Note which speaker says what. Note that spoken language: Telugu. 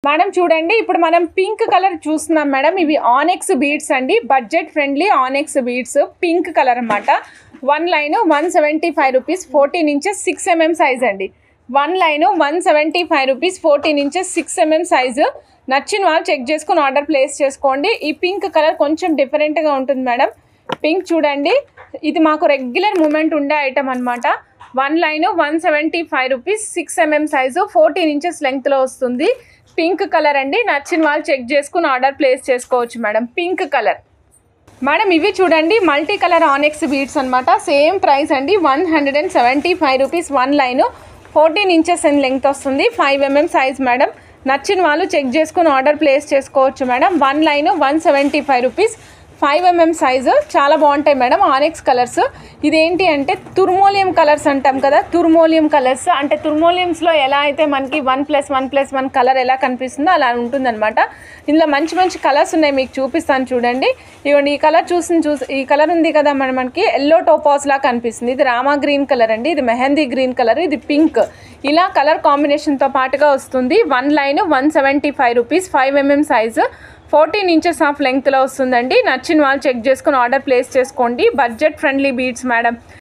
Speaker 1: మేడం చూడండి, ఇప్పుడు మనం పింక్ కలర్ చూస్తున్నాం మేడం. ఇవి ఆనెక్స్ బీడ్స్ అండి, budget friendly ఆనెక్స్ beads, pink colour అన్నమాట. 1 line 175 rupees, 14 inches 6 mm size అండి. 1 line 175 rupees, 14 inches 6 mm size. నచ్చిన వాళ్ళు చెక్ చేసుకుని ఆర్డర్ ప్లేస్ చేసుకోండి. ఈ పింక్ కలర్ కొంచెం డిఫరెంట్గా ఉంటుంది మేడం. పింక్ చూడండి, ఇది మాకు రెగ్యులర్ మూమెంట్ ఉండే ఐటమ్ అనమాట. 1 line 175 rupees, 6 mm size, 14 inches లెంగ్త్లో వస్తుంది. పింక్ కలర్ అండి. నచ్చిన వాళ్ళు చెక్ చేసుకుని ఆర్డర్ ప్లేస్ చేసుకోవచ్చు మేడం. Pink colour madam. ఇవి చూడండి, మల్టీ కలర్ ఆనెక్స్ బీడ్స్ అనమాట. సేమ్ ప్రైస్ అండి, 175 rupees. 1 line 14 inches and length వస్తుంది, 5 mm సైజ్ మేడం. నచ్చిన వాళ్ళు చెక్ చేసుకుని ఆర్డర్ ప్లేస్ చేసుకోవచ్చు madam. 1 line 175 rupees, 5 mm size. చాలా బాగుంటాయి మేడం ఆనెక్స్ కలర్స్. ఇదేంటి అంటే తుర్మోలియం కలర్స్ అంటాం కదా, తుర్మోలియం కలర్స్ అంటే తుర్మోలియంస్లో ఎలా అయితే మనకి 1+1+1 కలర్ ఎలా కనిపిస్తుందో అలా ఉంటుందన్నమాట. ఇందులో మంచి మంచి కలర్స్ ఉన్నాయి, మీకు చూపిస్తాను చూడండి. ఇవ్వండి, ఈ కలర్ ఈ కలర్ ఉంది కదా మనకి ఎల్లో టోపాస్ లా కనిపిస్తుంది. ఇది రామా గ్రీన్ కలర్ అండి, ఇది మెహందీ గ్రీన్ కలర్, ఇది పింక్. ఇలా కలర్ కాంబినేషన్తో పాటుగా వస్తుంది. 1 line 175 rupees, 5 mm size, 14 inches of లెంగ్త్లో వస్తుందండి. నచ్చిన వాళ్ళు చెక్ చేసుకుని ఆర్డర్ ప్లేస్ చేసుకోండి. Budget friendly beads madam.